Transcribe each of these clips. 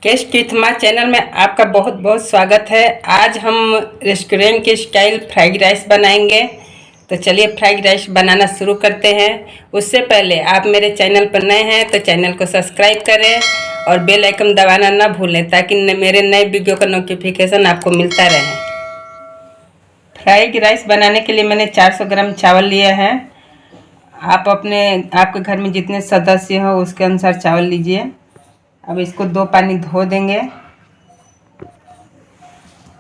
केश कीथमा channel में आपका बहुत बहुत स्वागत है। आज हम रेस्टोरेंट के स्टाइल फ्राइड राइस बनाएंगे। तो चलिए फ्राइड राइस बनाना शुरू करते हैं। उससे पहले आप मेरे चैनल पर नए हैं तो चैनल को सब्सक्राइब करें और बेल आइकन दबाना ना भूलें ताकि मेरे नए वीडियो का नोटिफिकेशन आपको मिलता रहे। फ्राइड राइस बनाने के लिए मैंने 400 ग्राम चावल लिया है। आप आपके घर में जितने सदस्य हो उसके अनुसार चावल लीजिए। अब इसको 2 पानी धो देंगे।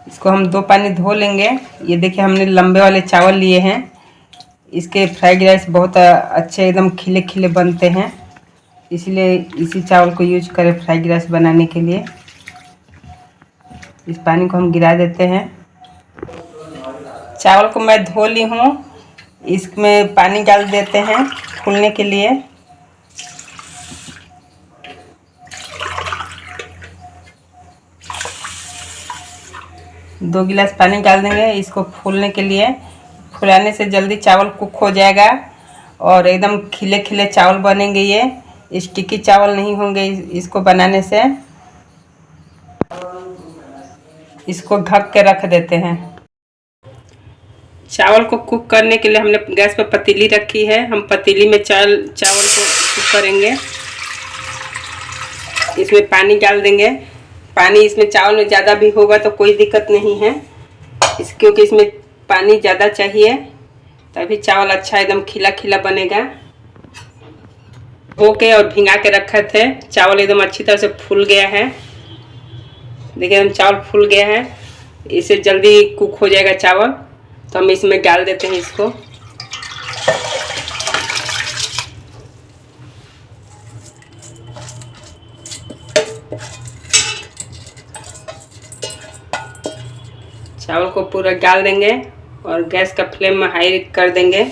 इसको हम 2 पानी धो लेंगे। ये देखिए हमने लंबे वाले चावल लिए हैं। इसके फ्राइड राइस बहुत अच्छे एकदम खिले खिले बनते हैं, इसलिए इसी चावल को यूज करें फ्राइड राइस बनाने के लिए। इस पानी को हम गिरा देते हैं। चावल को मैं धो ली हूँ। इसमें पानी डाल देते हैं फूलने के लिए। दो गिलास पानी डाल देंगे इसको फूलने के लिए। फुलाने से जल्दी चावल कुक हो जाएगा और एकदम खिले खिले चावल बनेंगे। ये स्टिकी चावल नहीं होंगे इसको बनाने से। इसको ढक के रख देते हैं। चावल को कुक करने के लिए हमने गैस पर पतीली रखी है। हम पतीली में चावल को कुक करेंगे। इसमें पानी डाल देंगे। पानी इसमें चावल में ज़्यादा भी होगा तो कोई दिक्कत नहीं है, क्योंकि इसमें पानी ज़्यादा चाहिए तभी चावल अच्छा एकदम खिला खिला बनेगा। धो के और भिंगा के रखे थे। चावल एकदम अच्छी तरह से फूल गया है। देखिए एकदम चावल फूल गया है। इससे जल्दी कुक हो जाएगा चावल। तो हम इसमें डाल देते हैं इसको। चावल को पूरा डाल देंगे और गैस का फ्लेम में हाई कर देंगे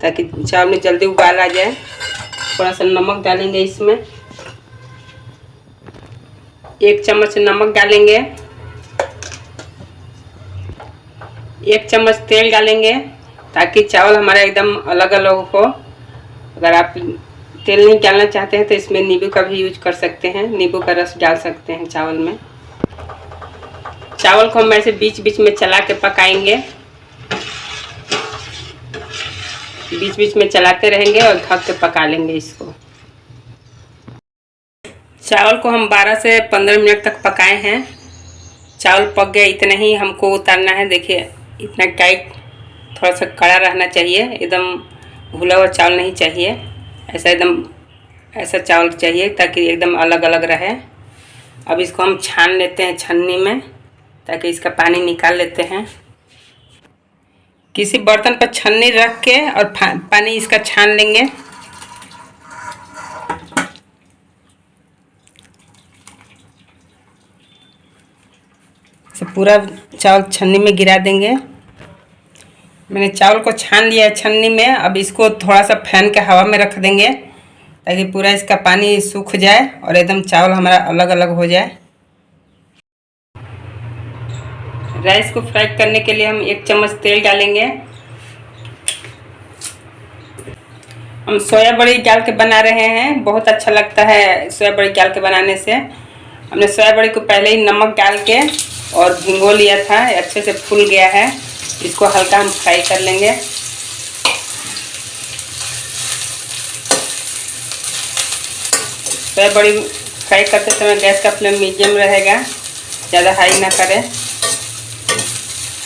ताकि चावल में जल्दी उबाल आ जाए। थोड़ा सा नमक डालेंगे इसमें। 1 चम्मच नमक डालेंगे। 1 चम्मच तेल डालेंगे ताकि चावल हमारा एकदम अलग अलग हो। अगर आप तेल नहीं डालना चाहते हैं तो इसमें नींबू का भी यूज कर सकते हैं। नींबू का रस डाल सकते हैं चावल में। चावल को हम ऐसे बीच बीच में चला के पकाएंगे। बीच बीच में चलाते रहेंगे और ढक के पका लेंगे इसको। चावल को हम 12 से 15 मिनट तक पकाए हैं। चावल पक गया, इतना ही हमको उतारना है। देखिए इतना टाइट, थोड़ा सा कड़ा रहना चाहिए। एकदम घुला हुआ चावल नहीं चाहिए। ऐसा चावल चाहिए ताकि एकदम अलग अलग रहे। अब इसको हम छान लेते हैं छन्नी में ताकि इसका पानी निकाल लेते हैं। किसी बर्तन पर छन्नी रख के और पानी इसका छान लेंगे। पूरा चावल छन्नी में गिरा देंगे। मैंने चावल को छान लिया है छन्नी में। अब इसको थोड़ा सा फैन के हवा में रख देंगे ताकि पूरा इसका पानी सूख जाए और एकदम चावल हमारा अलग अलग हो जाए। राइस को फ्राई करने के लिए हम 1 चम्मच तेल डालेंगे। हम सोया बड़ी डाल के बना रहे हैं। बहुत अच्छा लगता है सोया बड़ी डाल के बनाने से। हमने सोया बड़ी को पहले ही नमक डाल के और भिगो लिया था। अच्छे से फूल गया है। इसको हल्का हम फ्राई कर लेंगे। सोया बड़ी फ्राई करते समय गैस का फ्लेम मीडियम रहेगा, ज़्यादा हाई ना करें।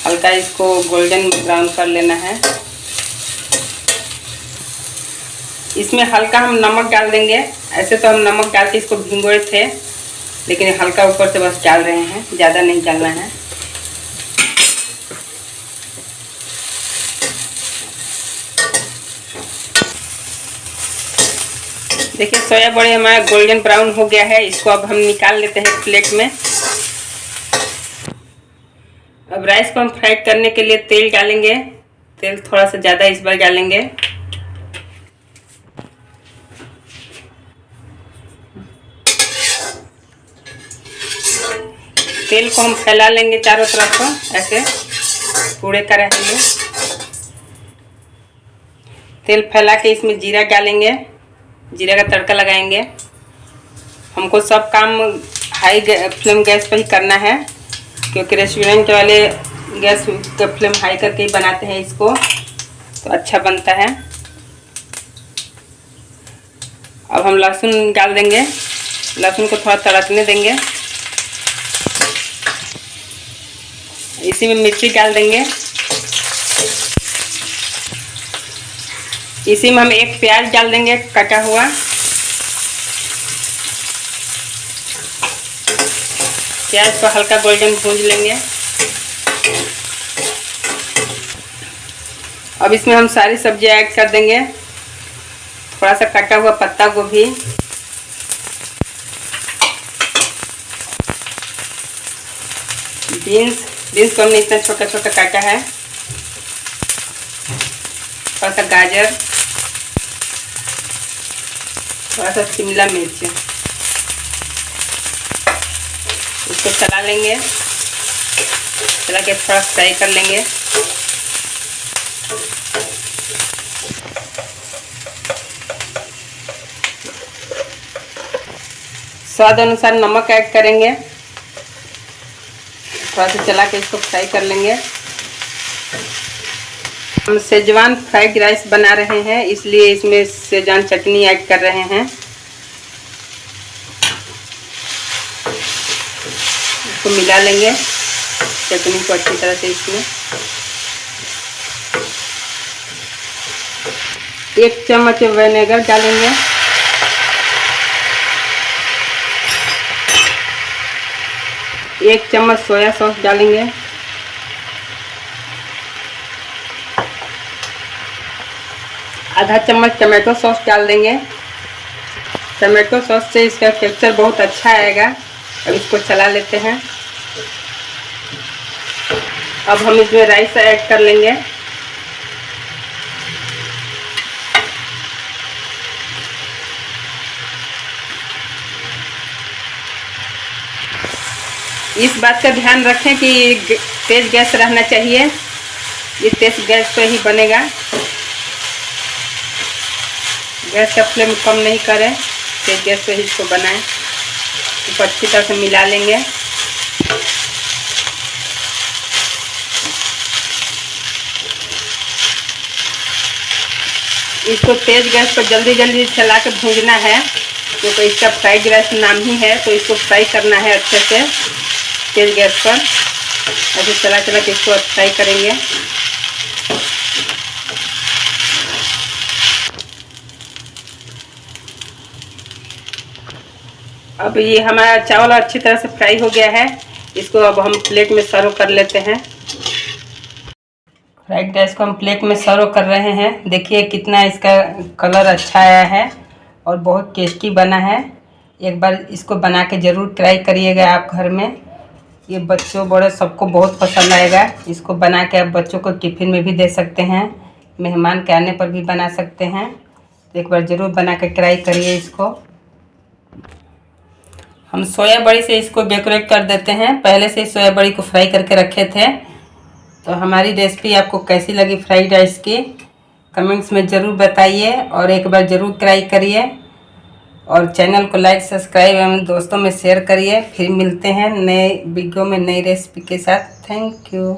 हल्का इसको गोल्डन ब्राउन कर लेना है। इसमें हल्का हम नमक डाल देंगे। ऐसे तो हम नमक डाल के इसको भिगोए थे, लेकिन हल्का ऊपर से बस डाल रहे हैं, ज़्यादा नहीं डालना है। देखिए सोया बड़ी हमारा गोल्डन ब्राउन हो गया है। इसको अब हम निकाल लेते हैं प्लेट में। अब राइस को हम फ्राई करने के लिए तेल डालेंगे। तेल थोड़ा सा ज़्यादा इस बार डालेंगे। तेल को हम फैला लेंगे चारों तरफ, ऐसे पूरे का रहेंगे। तेल फैला के इसमें जीरा डालेंगे। जीरा का तड़का लगाएंगे। हमको सब काम हाई फ्लेम गैस पर ही करना है, क्योंकि रेस्टोरेंट वाले गैस का फ्लेम हाई करके ही बनाते हैं इसको, तो अच्छा बनता है। अब हम लहसुन डाल देंगे, लहसुन को थोड़ा तड़कने देंगे। इसी में मिर्ची डाल देंगे। इसी में हम एक प्याज डाल देंगे कटा हुआ। प्याज को हल्का गोल्डन भूंज लेंगे। अब इसमें हम सारी सब्जियां ऐड कर देंगे। थोड़ा सा कटा हुआ पत्ता गोभी, बीन्स को हमने इतना छोटा छोटा काटा है। थोड़ा सा गाजर, थोड़ा सा शिमला मिर्च, इसको चला लेंगे। चला के थोड़ा फ्राई कर लेंगे। स्वाद अनुसार नमक ऐड करेंगे। थोड़ा सा चला के इसको फ्राई कर लेंगे। हम सेजवान फ्राइड राइस बना रहे हैं, इसलिए इसमें सेजवान चटनी ऐड कर रहे हैं। इसको मिला लेंगे चटनी को अच्छी तरह से। इसमें 1 चम्मच विनेगर डालेंगे। एक चम्मच सोया सॉस डालेंगे। आधा चम्मच टमाटो सॉस डाल देंगे। टमाटो सॉस से इसका टेक्सचर बहुत अच्छा आएगा। अब इसको चला लेते हैं। अब हम इसमें राइस ऐड कर लेंगे। इस बात का ध्यान रखें कि तेज गैस रहना चाहिए। ये तेज गैस पे ही बनेगा। गैस का फ्लेम कम नहीं करें, तेज गैस पे ही इसको बनाएं। इसको अच्छी तरह से मिला लेंगे। इसको तेज गैस पर जल्दी जल्दी चला के भूंजना है, क्योंकि इसका फ्राइड राइस नाम ही है, तो इसको फ्राई करना है अच्छे से तेज गैस पर। ऐसे चला चला के इसको फ्राई करेंगे। अब ये हमारा चावल अच्छी तरह से फ्राई हो गया है। इसको अब हम प्लेट में सर्व कर लेते हैं। फ्राइड राइस को हम प्लेट में सर्व कर रहे हैं। देखिए कितना इसका कलर अच्छा आया है और बहुत टेस्टी बना है। एक बार इसको बना के ज़रूर ट्राई करिएगा आप घर में। ये बच्चों बड़े सबको बहुत पसंद आएगा। इसको बना के आप बच्चों को टिफ़िन में भी दे सकते हैं, मेहमान के आने पर भी बना सकते हैं। तो एक बार ज़रूर बना के ट्राई करिए इसको। हम सोया बड़ी से इसको डेकोरेट कर देते हैं। पहले से सोया बड़ी को फ्राई करके रखे थे। तो हमारी रेसिपी आपको कैसी लगी फ्राइड राइस की, कमेंट्स में ज़रूर बताइए और एक बार ज़रूर ट्राई करिए। और चैनल को लाइक सब्सक्राइब एवं दोस्तों में शेयर करिए। फिर मिलते हैं नए वीडियो में नई रेसिपी के साथ। Thank you.